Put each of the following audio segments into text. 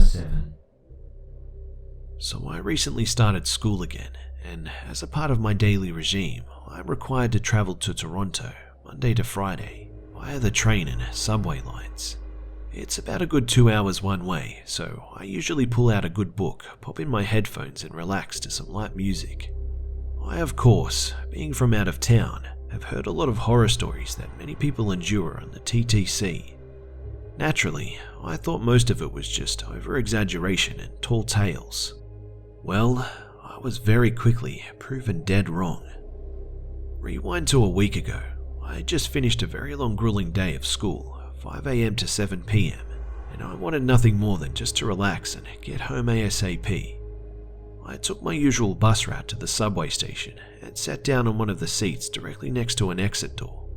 7. So I recently started school again, and as a part of my daily regime, I'm required to travel to Toronto Monday to Friday via the train and subway lines. It's about a good 2 hours one way, so I usually pull out a good book, pop in my headphones and relax to some light music. I, of course, being from out of town, have heard a lot of horror stories that many people endure on the TTC. Naturally, I thought most of it was just over-exaggeration and tall tales. Well, I was very quickly proven dead wrong. Rewind to a week ago. I had just finished a very long grueling day of school, 5 AM to 7 PM, and I wanted nothing more than just to relax and get home ASAP. I took my usual bus route to the subway station and sat down on one of the seats directly next to an exit door.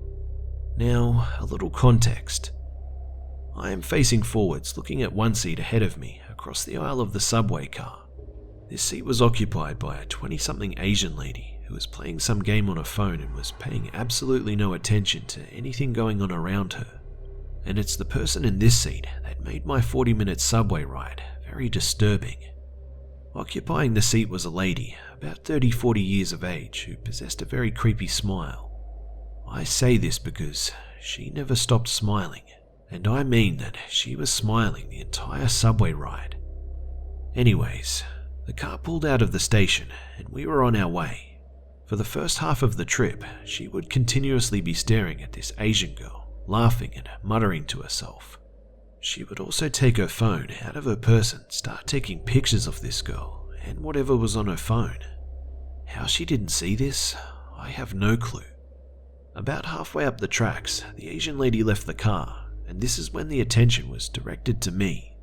Now, a little context. I am facing forwards, looking at one seat ahead of me across the aisle of the subway car. This seat was occupied by a 20-something Asian lady who was playing some game on her phone and was paying absolutely no attention to anything going on around her. And it's the person in this seat that made my 40-minute subway ride very disturbing. Occupying the seat was a lady, about 30-40 years of age, who possessed a very creepy smile. I say this because she never stopped smiling, and I mean that she was smiling the entire subway ride. Anyways, the car pulled out of the station and we were on our way. For the first half of the trip, she would continuously be staring at this Asian girl, laughing and muttering to herself. She would also take her phone out of her purse and start taking pictures of this girl and whatever was on her phone. How she didn't see this, I have no clue. About halfway up the tracks, the Asian lady left the car, and this is when the attention was directed to me.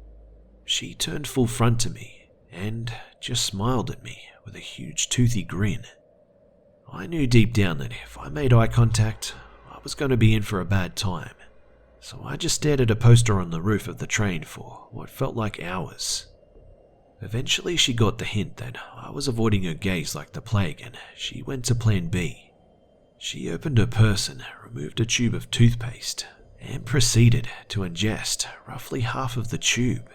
She turned full front to me and just smiled at me with a huge toothy grin. I knew deep down that if I made eye contact, I was going to be in for a bad time. So I just stared at a poster on the roof of the train for what felt like hours. Eventually she got the hint that I was avoiding her gaze like the plague, and she went to plan B. She opened her purse and removed a tube of toothpaste and proceeded to ingest roughly half of the tube.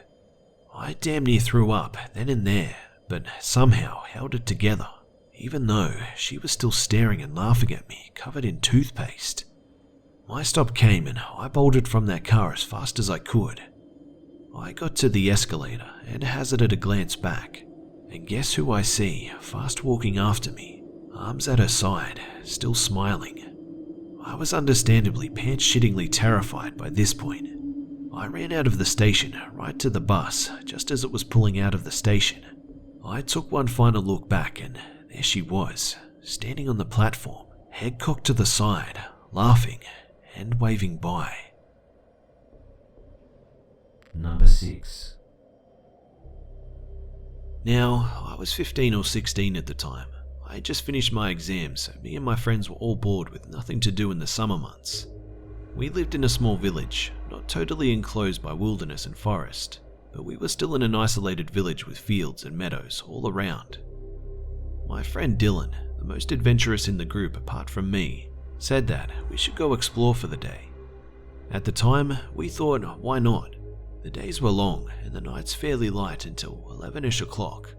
I damn near threw up then and there, but somehow held it together, even though she was still staring and laughing at me covered in toothpaste. My stop came and I bolted from that car as fast as I could. I got to the escalator and hazarded a glance back, and guess who I see fast walking after me, arms at her side, still smiling. I was understandably pants-shittingly terrified by this point. I ran out of the station right to the bus just as it was pulling out of the station. I took one final look back and there she was, standing on the platform, head cocked to the side, laughing and waving by. Number 6. Now, I was 15 or 16 at the time. I had just finished my exams, so me and my friends were all bored with nothing to do in the summer months. We lived in a small village, not totally enclosed by wilderness and forest, but we were still in an isolated village with fields and meadows all around. My friend Dylan, the most adventurous in the group apart from me, said that we should go explore for the day. At the time, we thought, why not? The days were long and the nights fairly light until 11ish o'clock.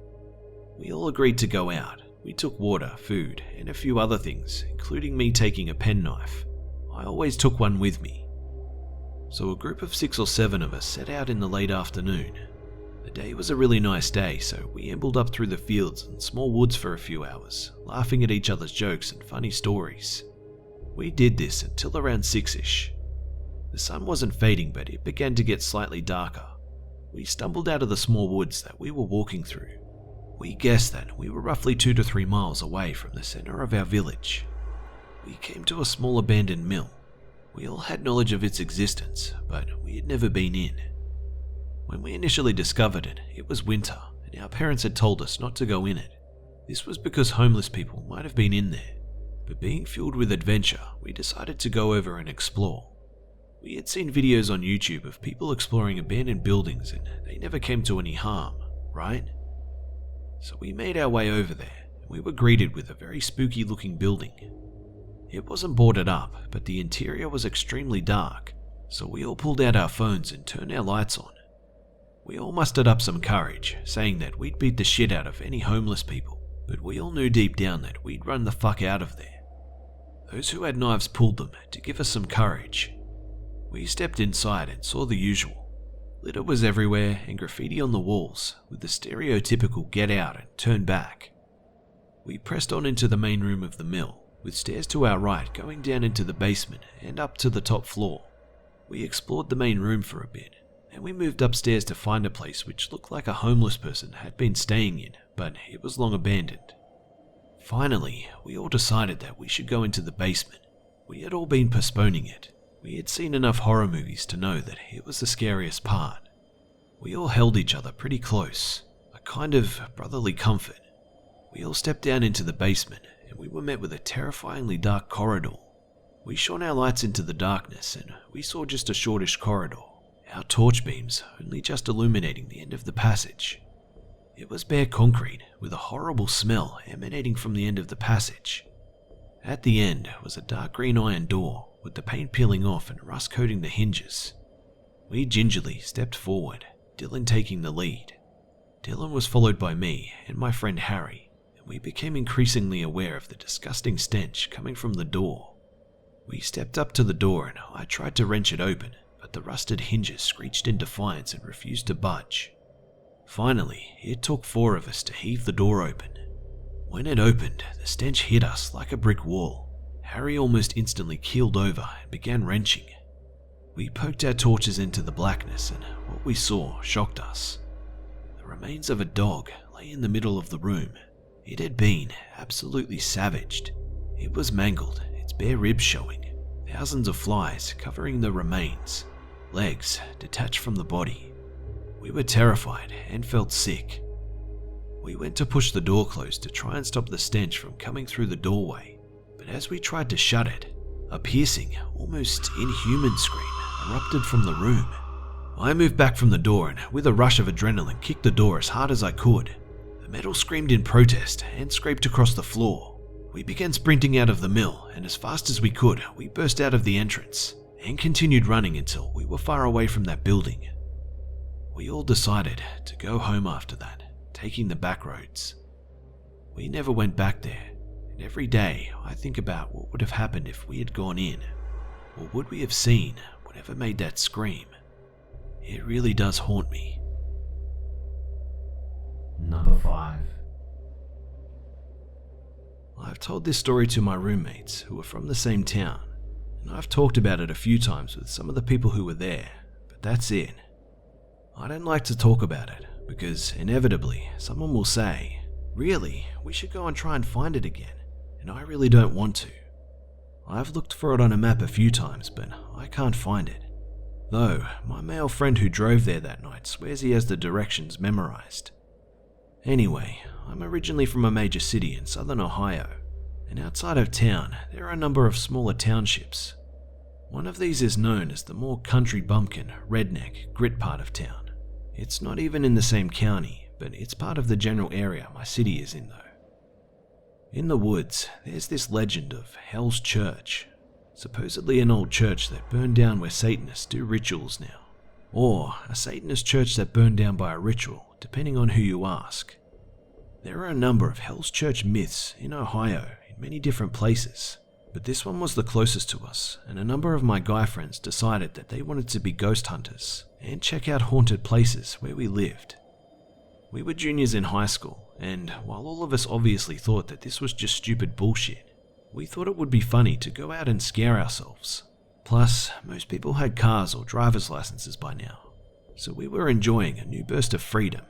We all agreed to go out. We took water, food, and a few other things, including me taking a penknife. I always took one with me. So a group of 6 or 7 of us set out in the late afternoon. The day was a really nice day, so we ambled up through the fields and small woods for a few hours, laughing at each other's jokes and funny stories. We did this until around 6ish. The sun wasn't fading, but it began to get slightly darker. We stumbled out of the small woods that we were walking through. We guessed that we were roughly 2 to 3 miles away from the center of our village. We came to a small abandoned mill. We all had knowledge of its existence, but we had never been in. When we initially discovered it, it was winter, and our parents had told us not to go in it. This was because homeless people might have been in there. But being fueled with adventure, we decided to go over and explore. We had seen videos on YouTube of people exploring abandoned buildings and they never came to any harm, right? So we made our way over there and we were greeted with a very spooky looking building. It wasn't boarded up, but the interior was extremely dark, so we all pulled out our phones and turned our lights on. We all mustered up some courage, saying that we'd beat the shit out of any homeless people, but we all knew deep down that we'd run the fuck out of there. Those who had knives pulled them to give us some courage. We stepped inside and saw the usual. Litter was everywhere and graffiti on the walls with the stereotypical "get out" and "turn back." We pressed on into the main room of the mill, with stairs to our right going down into the basement and up to the top floor. We explored the main room for a bit, and we moved upstairs to find a place which looked like a homeless person had been staying in, but it was long abandoned. Finally, we all decided that we should go into the basement. We had all been postponing it. We had seen enough horror movies to know that it was the scariest part. We all held each other pretty close, a kind of brotherly comfort. We all stepped down into the basement, and we were met with a terrifyingly dark corridor. We shone our lights into the darkness, and we saw just a shortish corridor, our torch beams only just illuminating the end of the passage. It was bare concrete, with a horrible smell emanating from the end of the passage. At the end was a dark green iron door, with the paint peeling off and rust coating the hinges. We gingerly stepped forward, Dylan taking the lead. Dylan was followed by me and my friend Harry, and we became increasingly aware of the disgusting stench coming from the door. We stepped up to the door and I tried to wrench it open, but the rusted hinges screeched in defiance and refused to budge. Finally, it took 4 of us to heave the door open. When it opened, the stench hit us like a brick wall. Harry almost instantly keeled over and began wrenching. We poked our torches into the blackness and what we saw shocked us. The remains of a dog lay in the middle of the room. It had been absolutely savaged. It was mangled, its bare ribs showing, thousands of flies covering the remains, legs detached from the body. We were terrified and felt sick. We went to push the door closed to try and stop the stench from coming through the doorway, but as we tried to shut it, a piercing, almost inhuman scream erupted from the room. I moved back from the door and, with a rush of adrenaline, kicked the door as hard as I could. The metal screamed in protest and scraped across the floor. We began sprinting out of the mill, and as fast as we could, we burst out of the entrance and continued running until we were far away from that building. We all decided to go home after that, taking the back roads. We never went back there, and every day I think about what would have happened if we had gone in, or would we have seen whatever made that scream. It really does haunt me. Number 5. I've told this story to my roommates who are from the same town, and I've talked about it a few times with some of the people who were there, but that's it. I don't like to talk about it because inevitably someone will say, "Really, we should go and try and find it again," and I really don't want to. I've looked for it on a map a few times, but I can't find it. Though, my male friend who drove there that night swears he has the directions memorized. Anyway, I'm originally from a major city in southern Ohio, and outside of town there are a number of smaller townships. One of these is known as the more country bumpkin, redneck, grit part of town. It's not even in the same county, but it's part of the general area my city is in though. In the woods, there's this legend of Hell's Church, supposedly an old church that burned down where Satanists do rituals now, or a Satanist church that burned down by a ritual, depending on who you ask. There are a number of Hell's Church myths in Ohio in many different places, but this one was the closest to us, and a number of my guy friends decided that they wanted to be ghost hunters and check out haunted places where we lived. We were juniors in high school, and while all of us obviously thought that this was just stupid bullshit, we thought it would be funny to go out and scare ourselves. Plus, most people had cars or driver's licenses by now, so we were enjoying a new burst of freedom.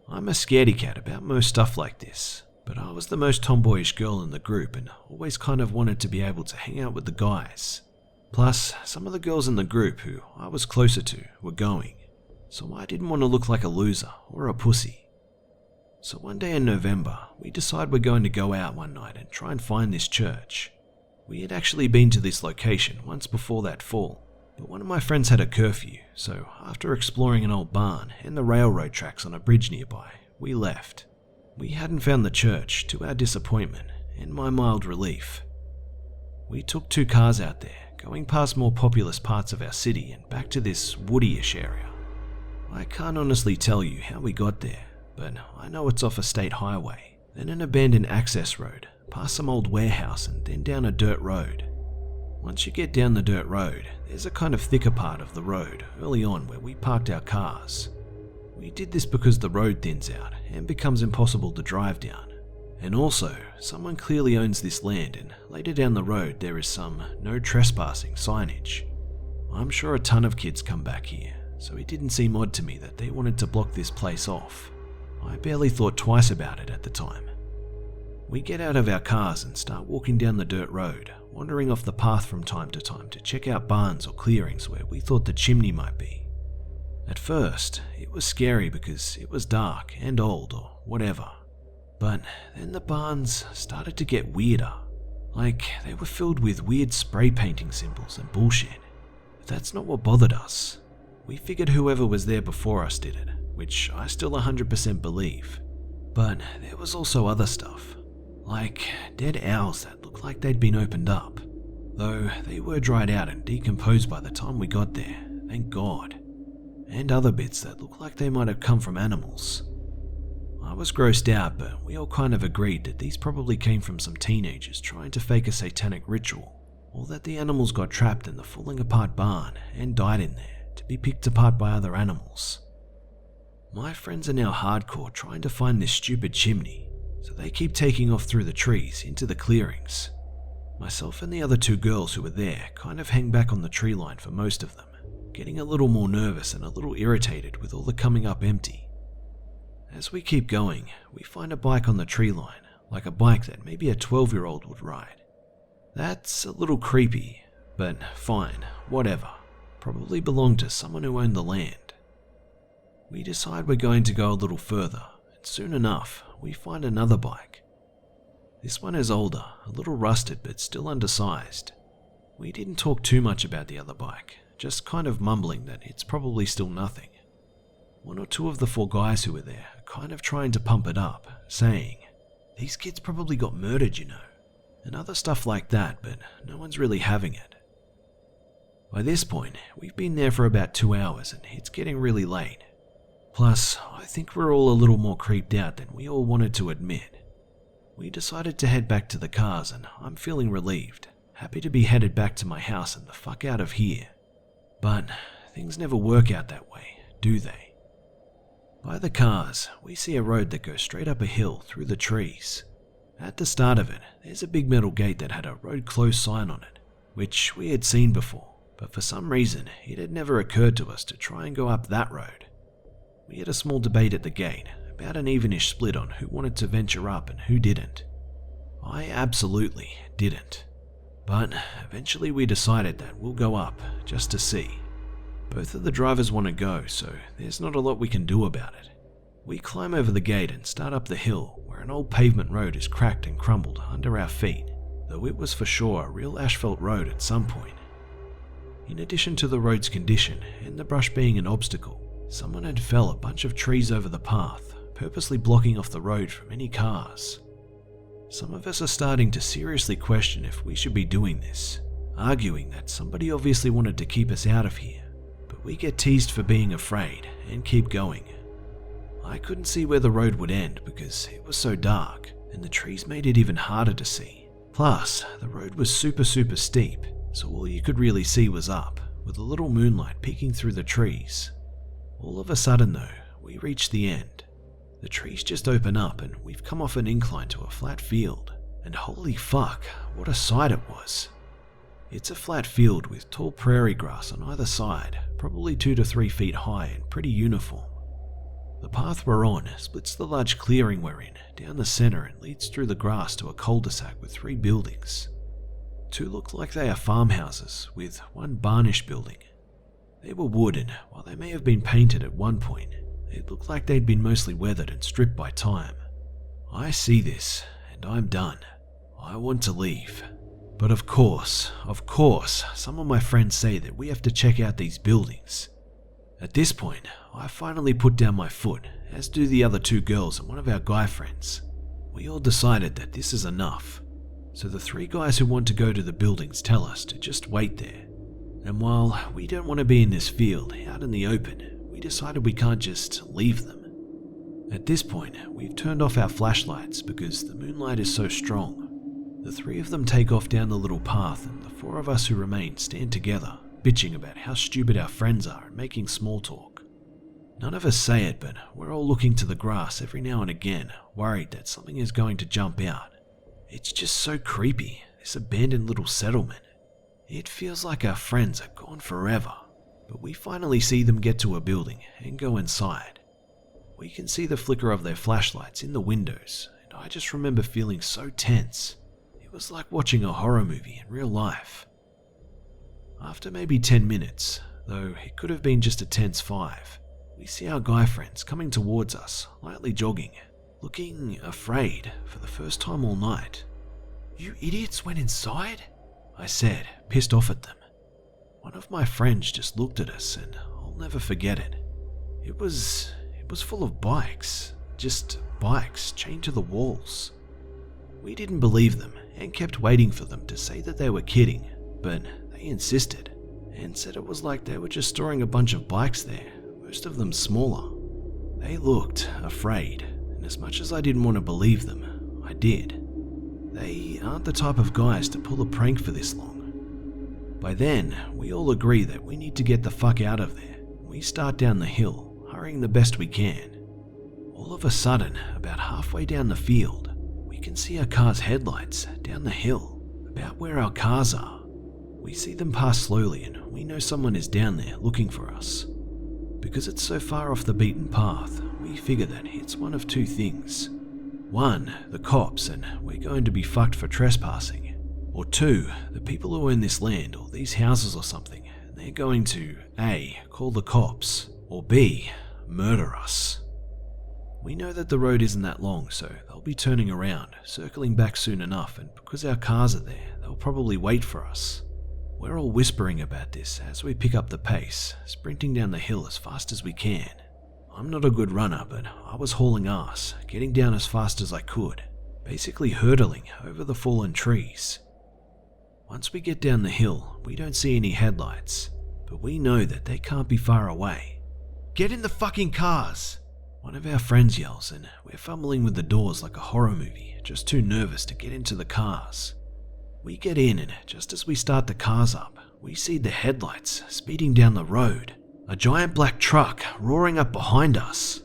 I'm a scaredy cat about most stuff like this, but I was the most tomboyish girl in the group and always kind of wanted to be able to hang out with the guys. Plus, some of the girls in the group who I was closer to were going, so I didn't want to look like a loser or a pussy. So one day in November, we decide we're going to go out one night and try and find this church. We had actually been to this location once before that fall, but one of my friends had a curfew, so after exploring an old barn and the railroad tracks on a bridge nearby, we left. We hadn't found the church, to our disappointment and my mild relief. We took 2 cars out there, going past more populous parts of our city and back to this woody-ish area. I can't honestly tell you how we got there, but I know it's off a state highway, then an abandoned access road, past some old warehouse and then down a dirt road. Once you get down the dirt road, there's a kind of thicker part of the road early on where we parked our cars. We did this because the road thins out and becomes impossible to drive down. And also, someone clearly owns this land, and later down the road there is some no trespassing signage. I'm sure a ton of kids come back here, so it didn't seem odd to me that they wanted to block this place off. I barely thought twice about it at the time. We get out of our cars and start walking down the dirt road, wandering off the path from time to time to check out barns or clearings where we thought the chimney might be. At first, it was scary because it was dark and old or whatever. But then the barns started to get weirder. Like they were filled with weird spray painting symbols and bullshit. But that's not what bothered us. We figured whoever was there before us did it, which I still 100% believe. But there was also other stuff. Like dead owls that looked like they'd been opened up. Though they were dried out and decomposed by the time we got there, thank God. And other bits that looked like they might have come from animals. I was grossed out, but we all kind of agreed that these probably came from some teenagers trying to fake a satanic ritual, or that the animals got trapped in the falling apart barn and died in there to be picked apart by other animals. My friends are now hardcore trying to find this stupid chimney, so they keep taking off through the trees into the clearings. Myself and the other two girls who were there kind of hang back on the tree line for most of them, getting a little more nervous and a little irritated with all the coming up empty. As we keep going, we find a bike on the tree line, like a bike that maybe a 12-year-old would ride. That's a little creepy, but fine, whatever. Probably belonged to someone who owned the land. We decide we're going to go a little further, and soon enough, we find another bike. This one is older, a little rusted but still undersized. We didn't talk too much about the other bike, just kind of mumbling that it's probably still nothing. One or two of the four guys who were there are kind of trying to pump it up, saying, "These kids probably got murdered, you know," and other stuff like that, but no one's really having it. By this point, we've been there for about 2 hours and it's getting really late. Plus, I think we're all a little more creeped out than we all wanted to admit. We decided to head back to the cars and I'm feeling relieved, happy to be headed back to my house and the fuck out of here. But things never work out that way, do they? By the cars, we see a road that goes straight up a hill through the trees. At the start of it, there's a big metal gate that had a road closed sign on it, which we had seen before, but for some reason it had never occurred to us to try and go up that road. We had a small debate at the gate, about an evenish split on who wanted to venture up and who didn't. I absolutely didn't. But eventually we decided that we'll go up, just to see. Both of the drivers want to go, so there's not a lot we can do about it. We climb over the gate and start up the hill, where an old pavement road is cracked and crumbled under our feet, though it was for sure a real asphalt road at some point. In addition to the road's condition and the brush being an obstacle, someone had felled a bunch of trees over the path, purposely blocking off the road from any cars. Some of us are starting to seriously question if we should be doing this, arguing that somebody obviously wanted to keep us out of here. We get teased for being afraid and keep going. I couldn't see where the road would end because it was so dark and the trees made it even harder to see. Plus, the road was super steep, so all you could really see was up, with a little moonlight peeking through the trees. All of a sudden though, we reach the end. The trees just open up and we've come off an incline to a flat field, and holy fuck, what a sight it was. It's a flat field with tall prairie grass on either side, probably 2 to 3 feet high and pretty uniform. The path we're on splits the large clearing we're in down the center and leads through the grass to a cul-de-sac with 3 buildings. 2 look like they are farmhouses, with 1 barnish building. They were wooden, while they may have been painted at one point. It looked like they'd been mostly weathered and stripped by time. I see this, and I'm done. I want to leave. But of course, some of my friends say that we have to check out these buildings. At this point, I finally put down my foot, as do the other 2 girls and one of our guy friends. We all decided that this is enough. So the 3 guys who want to go to the buildings tell us to just wait there. And while we don't want to be in this field, out in the open, we decided we can't just leave them. At this point, we've turned off our flashlights because the moonlight is so strong. The three of them take off down the little path, and the four of us who remain stand together, bitching about how stupid our friends are and making small talk. None of us say it, but we're all looking to the grass every now and again, worried that something is going to jump out. It's just so creepy, this abandoned little settlement. It feels like our friends are gone forever, but we finally see them get to a building and go inside. We can see the flicker of their flashlights in the windows, and I just remember feeling so tense. It was like watching a horror movie in real life. After maybe 10 minutes, though it could have been just a tense 5, we see our guy friends coming towards us, lightly jogging, looking afraid for the first time all night. "You idiots went inside?" I said, pissed off at them. One of my friends just looked at us, and I'll never forget it. It was full of bikes, just bikes chained to the walls. We didn't believe them and kept waiting for them to say that they were kidding, but they insisted and said it was like they were just storing a bunch of bikes there, most of them smaller. They looked afraid, and as much as I didn't want to believe them, I did. They aren't the type of guys to pull a prank for this long. By then, we all agree that we need to get the fuck out of there. We start down the hill, hurrying the best we can. All of a sudden, about halfway down the field, we can see our car's headlights down the hill, about where our cars are. We see them pass slowly, and we know someone is down there looking for us. Because it's so far off the beaten path, we figure that it's one of two things. One, the cops, and we're going to be fucked for trespassing. Or two, the people who own this land or these houses or something, and they're going to A, call the cops, or B, murder us. We know that the road isn't that long, so they'll be turning around, circling back soon enough, and because our cars are there, they'll probably wait for us. We're all whispering about this as we pick up the pace, sprinting down the hill as fast as we can. I'm not a good runner, but I was hauling ass, getting down as fast as I could, basically hurdling over the fallen trees. Once we get down the hill, we don't see any headlights, but we know that they can't be far away. "Get in the fucking cars!" One of our friends yells, and we're fumbling with the doors like a horror movie, just too nervous to get into the cars. We get in, and just as we start the cars up, we see the headlights speeding down the road. A giant black truck roaring up behind us.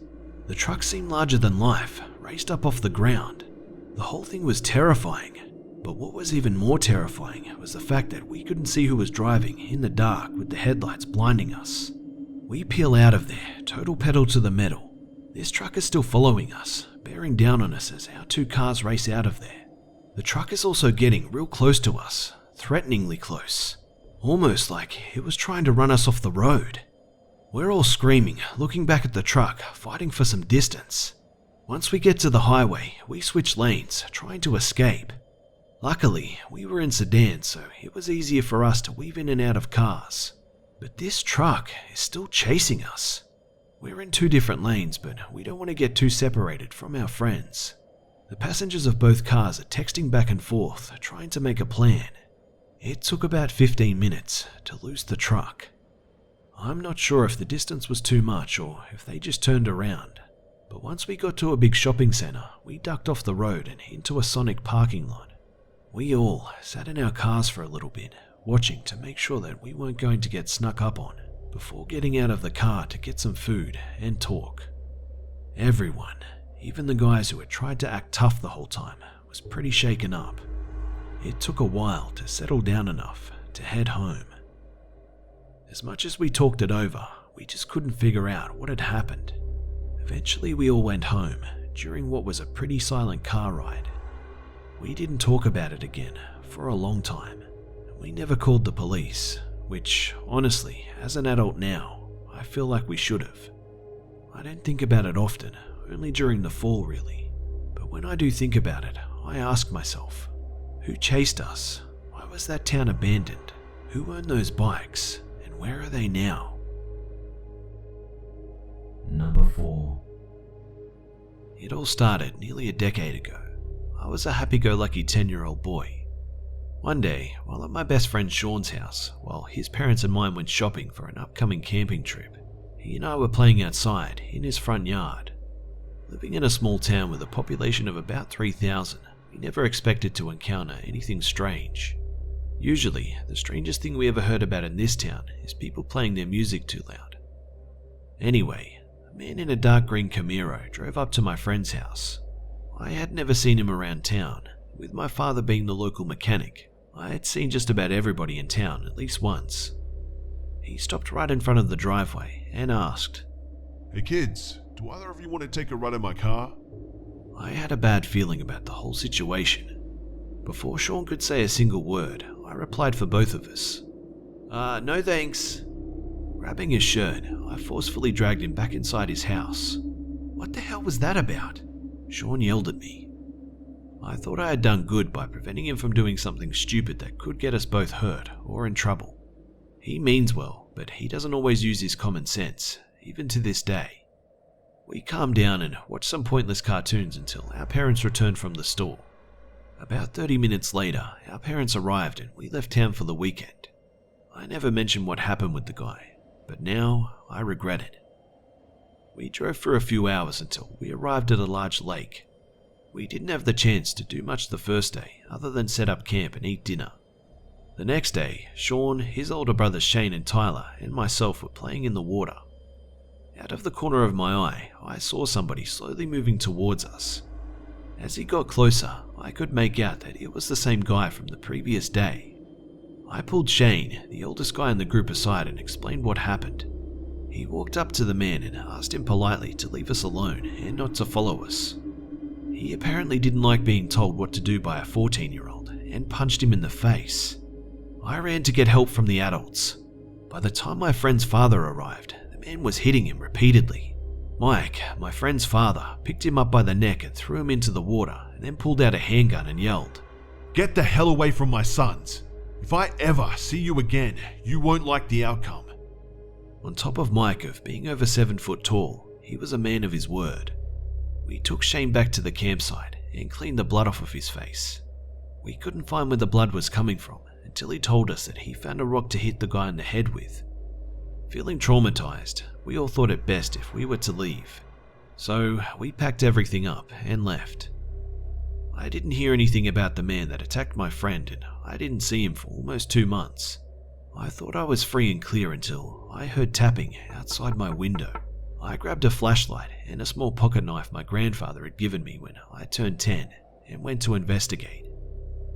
The truck seemed larger than life, raised up off the ground. The whole thing was terrifying, but what was even more terrifying was the fact that we couldn't see who was driving in the dark with the headlights blinding us. We peel out of there, total pedal to the metal. This truck is still following us, bearing down on us as our two cars race out of there. The truck is also getting real close to us, threateningly close, almost like it was trying to run us off the road. We're all screaming, looking back at the truck, fighting for some distance. Once we get to the highway, we switch lanes, trying to escape. Luckily, we were in sedans, so it was easier for us to weave in and out of cars. But this truck is still chasing us. We're in two different lanes, but we don't want to get too separated from our friends. The passengers of both cars are texting back and forth, trying to make a plan. It took about 15 minutes to lose the truck. I'm not sure if the distance was too much or if they just turned around, but once we got to a big shopping centre, we ducked off the road and into a Sonic parking lot. We all sat in our cars for a little bit, watching to make sure that we weren't going to get snuck up on, before getting out of the car to get some food and talk. Everyone, even the guys who had tried to act tough the whole time, was pretty shaken up. It took a while to settle down enough to head home. As much as we talked it over, we just couldn't figure out what had happened. Eventually we all went home, during what was a pretty silent car ride. We didn't talk about it again for a long time. We never called the police, which, honestly, as an adult now, I feel like we should have. I don't think about it often, only during the fall really. But when I do think about it, I ask myself, who chased us? Why was that town abandoned? Who owned those bikes? Where are they now? Number 4. It all started nearly a decade ago. I was a happy-go-lucky 10-year-old boy. One day, while at my best friend Sean's house, while his parents and mine went shopping for an upcoming camping trip, He and I were playing outside in his front yard. Living in a small town with a population of about 3,000, we never expected to encounter anything strange. Usually, the strangest thing we ever heard about in this town is people playing their music too loud. Anyway, a man in a dark green Camaro drove up to my friend's house. I had never seen him around town. With my father being the local mechanic, I had seen just about everybody in town at least once. He stopped right in front of the driveway and asked, "Hey kids, do either of you want to take a ride in my car?" I had a bad feeling about the whole situation. Before Sean could say a single word, I replied for both of us. No thanks." Grabbing his shirt, I forcefully dragged him back inside his house. "What the hell was that about?" Sean yelled at me. I thought I had done good by preventing him from doing something stupid that could get us both hurt or in trouble. He means well, but he doesn't always use his common sense, even to this day. We calmed down and watched some pointless cartoons until our parents returned from the store. About 30 minutes later, our parents arrived and we left town for the weekend. I never mentioned what happened with the guy, but now I regret it. We drove for a few hours until we arrived at a large lake. We didn't have the chance to do much the first day other than set up camp and eat dinner. The next day, Sean, his older brothers Shane and Tyler, and myself were playing in the water. Out of the corner of my eye, I saw somebody slowly moving towards us. As he got closer, I could make out that it was the same guy from the previous day. I pulled Shane, the oldest guy in the group, aside and explained what happened. He walked up to the man and asked him politely to leave us alone and not to follow us. He apparently didn't like being told what to do by a 14-year-old and punched him in the face. I ran to get help from the adults. By the time my friend's father arrived, the man was hitting him repeatedly. Mike, my friend's father, picked him up by the neck and threw him into the water and then pulled out a handgun and yelled, "Get the hell away from my sons. If I ever see you again, you won't like the outcome." On top of Mike of being over 7 foot tall, he was a man of his word. We took Shane back to the campsite and cleaned the blood off of his face. We couldn't find where the blood was coming from until he told us that he found a rock to hit the guy in the head with. Feeling traumatized, we all thought it best if we were to leave. So we packed everything up and left. I didn't hear anything about the man that attacked my friend and I didn't see him for almost 2 months. I thought I was free and clear until I heard tapping outside my window. I grabbed a flashlight and a small pocket knife my grandfather had given me when I turned 10 and went to investigate.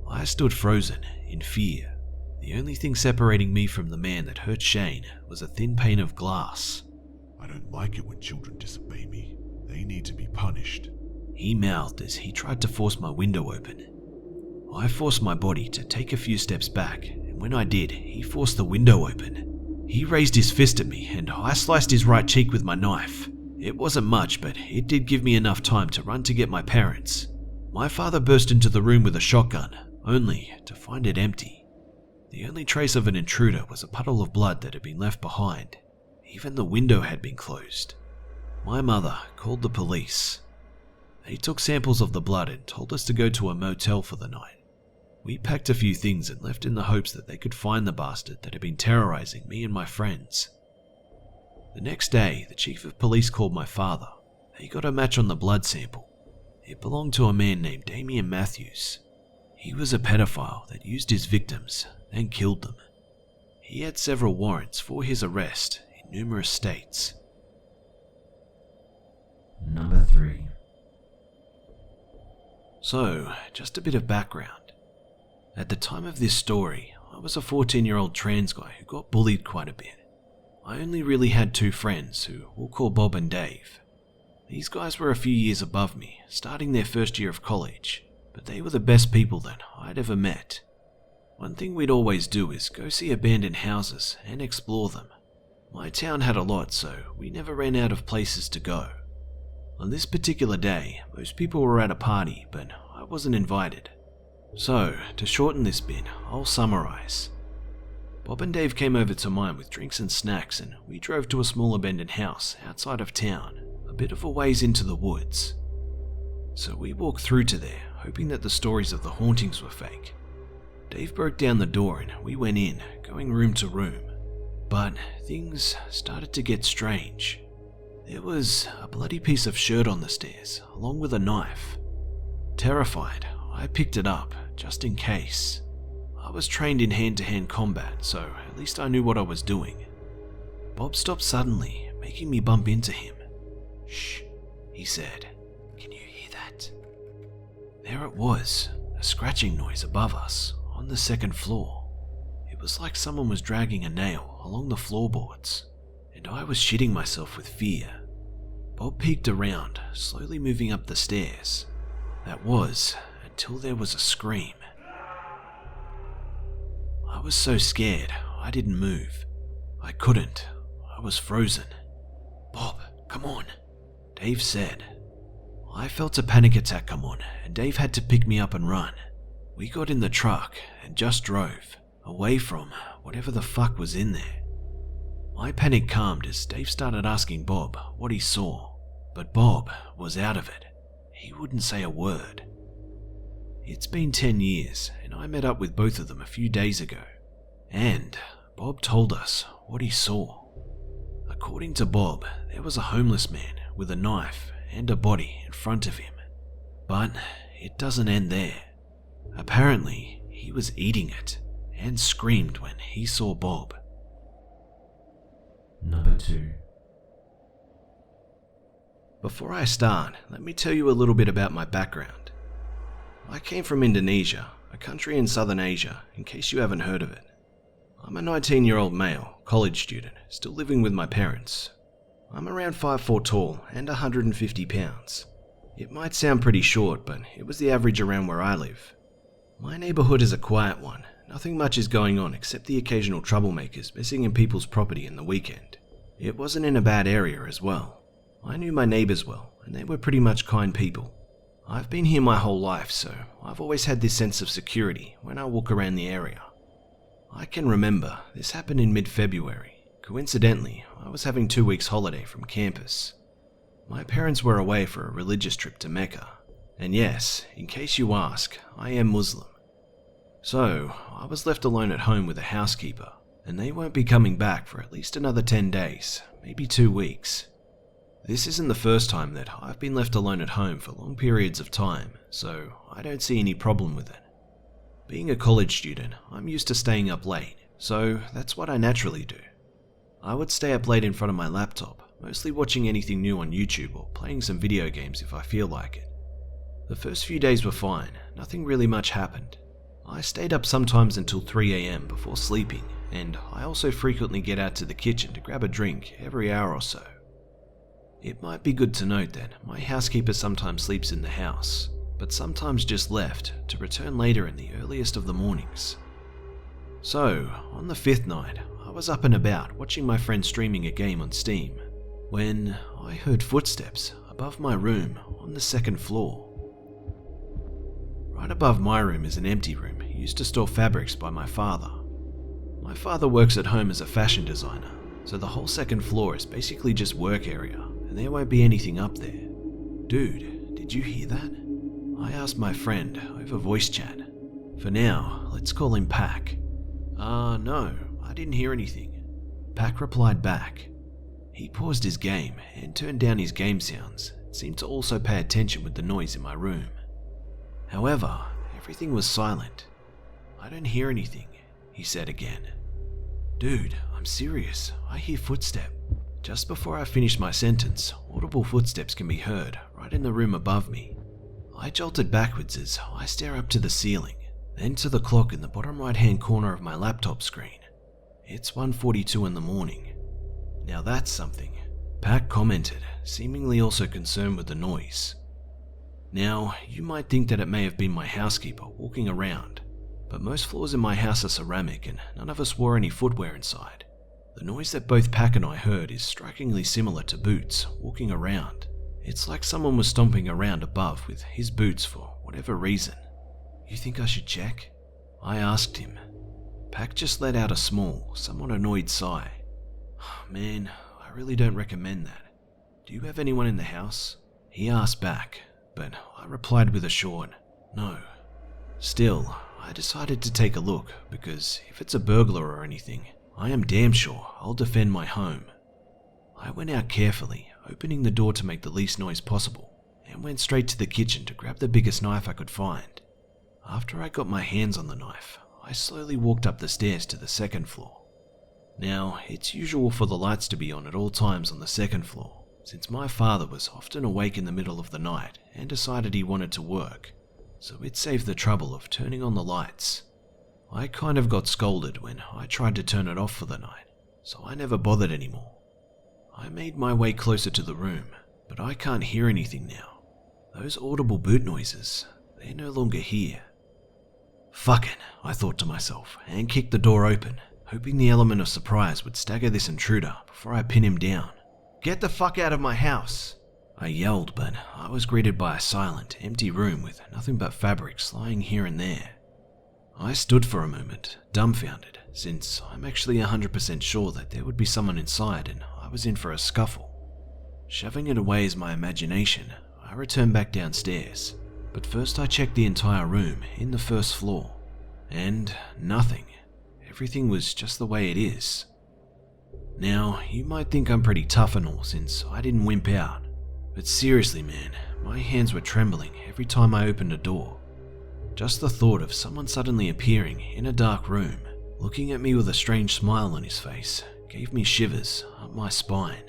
I stood frozen in fear. The only thing separating me from the man that hurt Shane was a thin pane of glass. "I don't like it when children disobey me. They need to be punished," he mouthed as he tried to force my window open. I forced my body to take a few steps back, and when I did, he forced the window open. He raised his fist at me, and I sliced his right cheek with my knife. It wasn't much, but it did give me enough time to run to get my parents. My father burst into the room with a shotgun, only to find it empty. The only trace of an intruder was a puddle of blood that had been left behind. Even the window had been closed. My mother called the police. They took samples of the blood and told us to go to a motel for the night. We packed a few things and left in the hopes that they could find the bastard that had been terrorizing me and my friends. The next day, the chief of police called my father. He got a match on the blood sample. It belonged to a man named Damian Matthews. He was a pedophile that used his victims and killed them. He had several warrants for his arrest in numerous states. Number 3. So, just a bit of background. At the time of this story, I was a 14-year-old trans guy who got bullied quite a bit. I only really had 2 friends who we'll call Bob and Dave. These guys were a few years above me, starting their first year of college, but they were the best people that I'd ever met. One thing we'd always do is go see abandoned houses and explore them. My town had a lot, so we never ran out of places to go. On this particular day, most people were at a party, but I wasn't invited. So, to shorten this bit, I'll summarize. Bob and Dave came over to mine with drinks and snacks, and we drove to a small abandoned house outside of town, a bit of a ways into the woods. So we walked through to there, hoping that the stories of the hauntings were fake. Dave broke down the door and we went in, going room to room. But things started to get strange. There was a bloody piece of shirt on the stairs, along with a knife. Terrified, I picked it up, just in case. I was trained in hand-to-hand combat, so at least I knew what I was doing. Bob stopped suddenly, making me bump into him. "Shh," he said. "Can you hear that?" There it was, a scratching noise above us, on the second floor. It was like someone was dragging a nail along the floorboards, and I was shitting myself with fear. Bob peeked around, slowly moving up the stairs. That was, until there was a scream. I was so scared, I didn't move. I couldn't. I was frozen. "Bob, come on," Dave said. I felt a panic attack come on, and Dave had to pick me up and run. We got in the truck and just drove, away from whatever the fuck was in there. My panic calmed as Dave started asking Bob what he saw, but Bob was out of it. He wouldn't say a word. It's been 10 years, and I met up with both of them a few days ago, and Bob told us what he saw. According to Bob, there was a homeless man with a knife and a body in front of him. But it doesn't end there. Apparently, he was eating it and screamed when he saw Bob. Number 2. Before I start, let me tell you a little bit about my background. I came from Indonesia, a country in southern Asia, in case you haven't heard of it. I'm a 19-year-old male, college student, still living with my parents. I'm around 5'4" tall and 150 pounds. It might sound pretty short, but it was the average around where I live. My neighborhood is a quiet one. Nothing much is going on except the occasional troublemakers messing in people's property in the weekend. It wasn't in a bad area as well. I knew my neighbors well, and they were pretty much kind people. I've been here my whole life, so I've always had this sense of security when I walk around the area. I can remember this happened in mid-February. Coincidentally, I was having 2 weeks holiday from campus. My parents were away for a religious trip to Mecca. And yes, in case you ask, I am Muslim. So, I was left alone at home with a housekeeper, and they won't be coming back for at least another 10 days, maybe 2 weeks. This isn't the first time that I've been left alone at home for long periods of time, so I don't see any problem with it. Being a college student, I'm used to staying up late, so that's what I naturally do. I would stay up late in front of my laptop, mostly watching anything new on YouTube or playing some video games if I feel like it. The first few days were fine, nothing really much happened. I stayed up sometimes until 3 AM before sleeping, and I also frequently get out to the kitchen to grab a drink every hour or so. It might be good to note that my housekeeper sometimes sleeps in the house, but sometimes just left to return later in the earliest of the mornings. So, on the 5th night, I was up and about watching my friend streaming a game on Steam, when I heard footsteps above my room on the 2nd floor. Right above my room is an empty room used to store fabrics by my father. My father works at home as a fashion designer, so the whole 2nd floor is basically just work area, and there won't be anything up there. "Dude, did you hear that?" I asked my friend over voice chat. For now, let's call him Pac. No, I didn't hear anything." Pac replied back. He paused his game and turned down his game sounds, and seemed to also pay attention with the noise in my room. However, everything was silent. "I don't hear anything," he said again. "Dude, I'm serious, I hear footsteps." Just before I finished my sentence, audible footsteps can be heard right in the room above me. I jolted backwards as I stare up to the ceiling, then to the clock in the bottom right-hand corner of my laptop screen. It's 1:42 in the morning. "Now that's something," Pac commented, seemingly also concerned with the noise. Now, you might think that it may have been my housekeeper walking around, but most floors in my house are ceramic and none of us wore any footwear inside. The noise that both Pac and I heard is strikingly similar to boots walking around. It's like someone was stomping around above with his boots for whatever reason. "You think I should check?" I asked him. Pac just let out a small, somewhat annoyed sigh. "Man, I really don't recommend that. Do you have anyone in the house?" He asked back, but I replied with a short, "No." Still, I decided to take a look because if it's a burglar or anything, I am damn sure I'll defend my home. I went out carefully, opening the door to make the least noise possible, and went straight to the kitchen to grab the biggest knife I could find. After I got my hands on the knife, I slowly walked up the stairs to the second floor. Now, it's usual for the lights to be on at all times on the second floor, since my father was often awake in the middle of the night and decided he wanted to work, so it saved the trouble of turning on the lights. I kind of got scolded when I tried to turn it off for the night, so I never bothered anymore. I made my way closer to the room, but I can't hear anything now. Those audible boot noises, they're no longer here. Fucking, I thought to myself, and kicked the door open, hoping the element of surprise would stagger this intruder before I pin him down. "Get the fuck out of my house!" I yelled, but I was greeted by a silent, empty room with nothing but fabrics lying here and there. I stood for a moment, dumbfounded, since I'm actually 100% sure that there would be someone inside and I was in for a scuffle. Shoving it away as my imagination, I returned back downstairs, but first I checked the entire room in the first floor, and nothing. Everything was just the way it is. Now, you might think I'm pretty tough and all since I didn't wimp out, but seriously man, my hands were trembling every time I opened a door. Just the thought of someone suddenly appearing in a dark room, looking at me with a strange smile on his face, gave me shivers up my spine.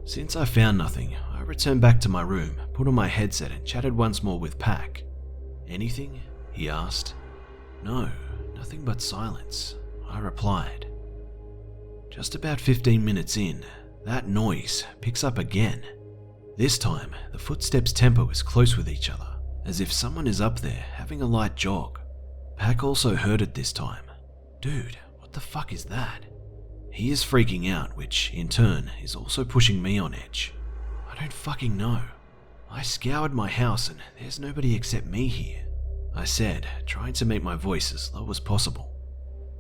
Since I found nothing, I returned back to my room, put on my headset and chatted once more with Pac. "Anything?" he asked. "No, nothing but silence," I replied. Just about 15 minutes in, that noise picks up again. This time, the footsteps' tempo is close with each other, as if someone is up there having a light jog. Pac also heard it this time. "Dude, what the fuck is that?" He is freaking out, which in turn is also pushing me on edge. I don't fucking know. I scoured my house and there's nobody except me here, I said, trying to make my voice as low as possible.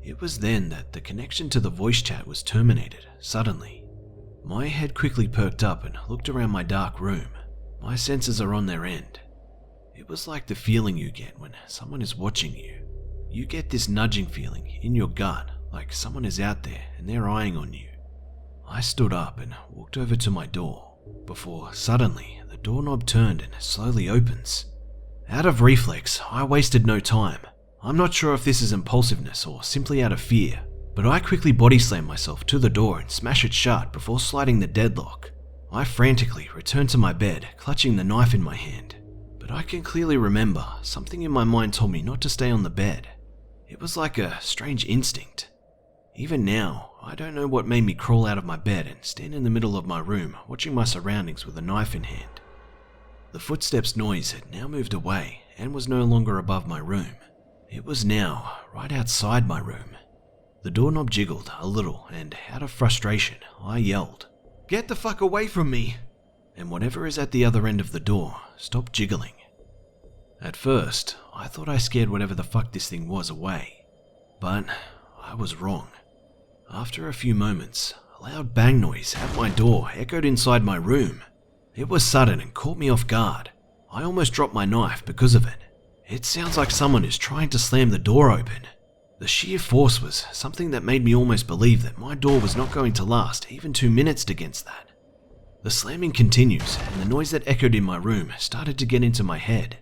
It was then that the connection to the voice chat was terminated, suddenly. My head quickly perked up and looked around my dark room. My senses are on their end. It was like the feeling you get when someone is watching you. You get this nudging feeling in your gut, like someone is out there and they're eyeing on you. I stood up and walked over to my door, before suddenly the doorknob turned and slowly opens. Out of reflex, I wasted no time. I'm not sure if this is impulsiveness or simply out of fear, but I quickly body slammed myself to the door and smashed it shut before sliding the deadlock. I frantically returned to my bed, clutching the knife in my hand, but I can clearly remember something in my mind told me not to stay on the bed. It was like a strange instinct. Even now, I don't know what made me crawl out of my bed and stand in the middle of my room watching my surroundings with a knife in hand. The footsteps noise had now moved away and was no longer above my room. It was now right outside my room. The doorknob jiggled a little and out of frustration, I yelled, "Get the fuck away from me!" And whatever is at the other end of the door stopped jiggling. At first, I thought I scared whatever the fuck this thing was away, but I was wrong. After a few moments, a loud bang noise at my door echoed inside my room. It was sudden and caught me off guard. I almost dropped my knife because of it. It sounds like someone is trying to slam the door open. The sheer force was something that made me almost believe that my door was not going to last even 2 minutes against that. The slamming continues, and the noise that echoed in my room started to get into my head.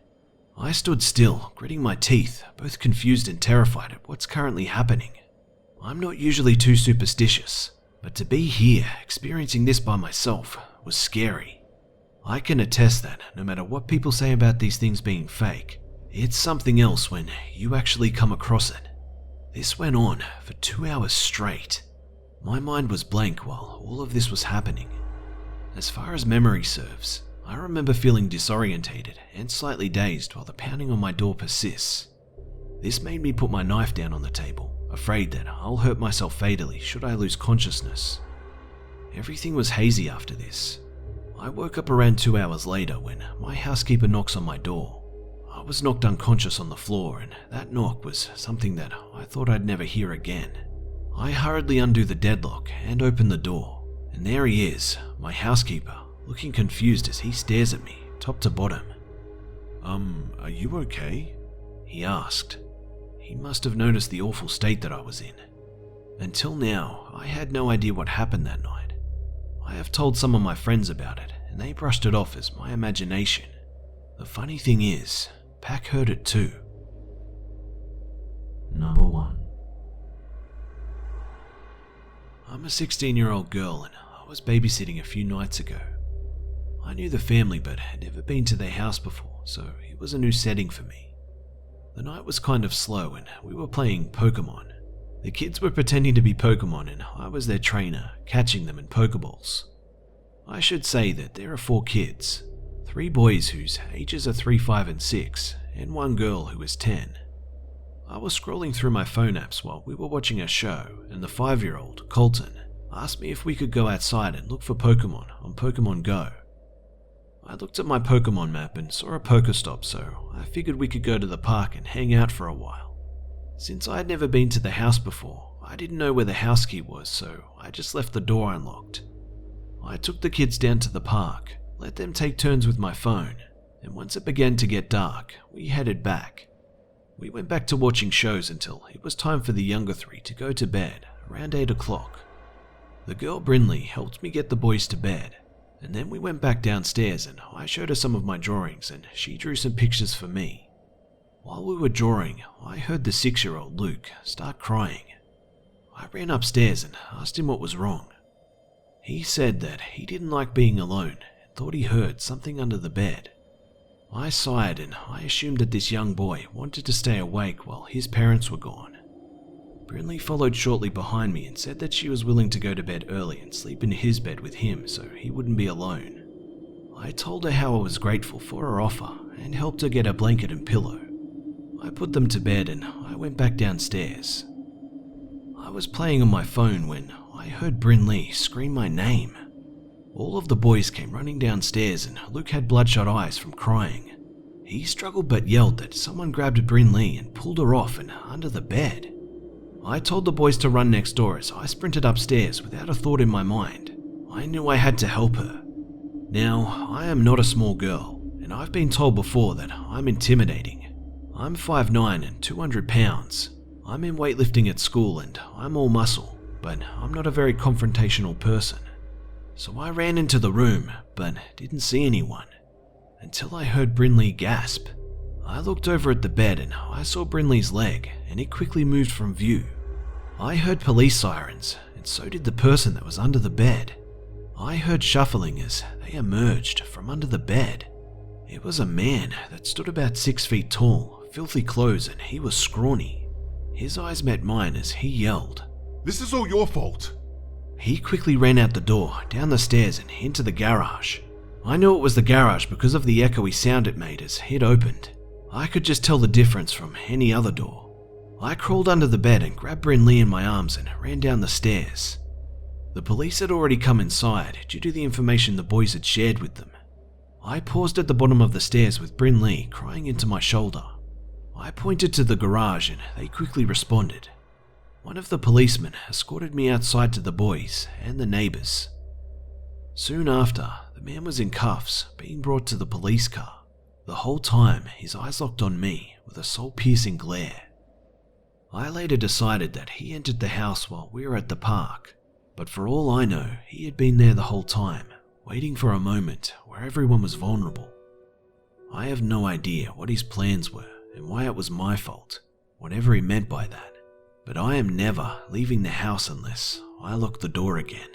I stood still, gritting my teeth, both confused and terrified at what's currently happening. I'm not usually too superstitious, but to be here, experiencing this by myself, was scary. I can attest that no matter what people say about these things being fake, it's something else when you actually come across it. This went on for 2 hours straight. My mind was blank while all of this was happening. As far as memory serves, I remember feeling disorientated and slightly dazed while the pounding on my door persists. This made me put my knife down on the table, afraid that I'll hurt myself fatally should I lose consciousness. Everything was hazy after this. I woke up around 2 hours later when my housekeeper knocks on my door. I was knocked unconscious on the floor, and that knock was something that I thought I'd never hear again. I hurriedly undo the deadlock and open the door, and there he is, my housekeeper, looking confused as he stares at me, top to bottom. Are you okay?" he asked. He must have noticed the awful state that I was in. Until now, I had no idea what happened that night. I have told some of my friends about it, and they brushed it off as my imagination. The funny thing is, Pac heard it too. Number 1. I'm a 16-year-old girl and I was babysitting a few nights ago. I knew the family but had never been to their house before, so it was a new setting for me. The night was kind of slow and we were playing Pokemon. The kids were pretending to be Pokemon and I was their trainer, catching them in Pokeballs. I should say that there are 4 kids, 3 boys whose ages are 3, 5 and 6, and 1 girl who is 10. I was scrolling through my phone apps while we were watching a show, and the 5-year-old, Colton, asked me if we could go outside and look for Pokemon on Pokemon Go. I looked at my Pokemon map and saw a Pokestop, so I figured we could go to the park and hang out for a while. Since I had never been to the house before, I didn't know where the house key was, so I just left the door unlocked. I took the kids down to the park, let them take turns with my phone, and once it began to get dark, we headed back. We went back to watching shows until it was time for the younger 3 to go to bed, around 8 o'clock. The girl Brinley helped me get the boys to bed, and then we went back downstairs and I showed her some of my drawings and she drew some pictures for me. While we were drawing, I heard the 6-year-old Luke start crying. I ran upstairs and asked him what was wrong. He said that he didn't like being alone and thought he heard something under the bed. I sighed and I assumed that this young boy wanted to stay awake while his parents were gone. Brinley followed shortly behind me and said that she was willing to go to bed early and sleep in his bed with him so he wouldn't be alone. I told her how I was grateful for her offer and helped her get a blanket and pillow. I put them to bed and I went back downstairs. I was playing on my phone when I heard Brinley scream my name. All of the boys came running downstairs and Luke had bloodshot eyes from crying. He struggled but yelled that someone grabbed Brinley and pulled her off and under the bed. I told the boys to run next door as I sprinted upstairs without a thought in my mind. I knew I had to help her. Now, I am not a small girl, and I've been told before that I'm intimidating. I'm 5'9" and 200 pounds. I'm in weightlifting at school and I'm all muscle, but I'm not a very confrontational person. So I ran into the room, but didn't see anyone, until I heard Brinley gasp. I looked over at the bed and I saw Brinley's leg, and it quickly moved from view. I heard police sirens, and so did the person that was under the bed. I heard shuffling as they emerged from under the bed. It was a man that stood about 6 feet tall, filthy clothes, and he was scrawny. His eyes met mine as he yelled, "This is all your fault." He quickly ran out the door, down the stairs and into the garage. I knew it was the garage because of the echoey sound it made as it opened. I could just tell the difference from any other door. I crawled under the bed and grabbed Brinley in my arms and ran down the stairs. The police had already come inside due to the information the boys had shared with them. I paused at the bottom of the stairs with Brinley crying into my shoulder. I pointed to the garage and they quickly responded. One of the policemen escorted me outside to the boys and the neighbours. Soon after, the man was in cuffs, being brought to the police car. The whole time, his eyes locked on me with a soul-piercing glare. I later decided that he entered the house while we were at the park, but for all I know, he had been there the whole time, waiting for a moment where everyone was vulnerable. I have no idea what his plans were and why it was my fault, whatever he meant by that. But I am never leaving the house unless I lock the door again.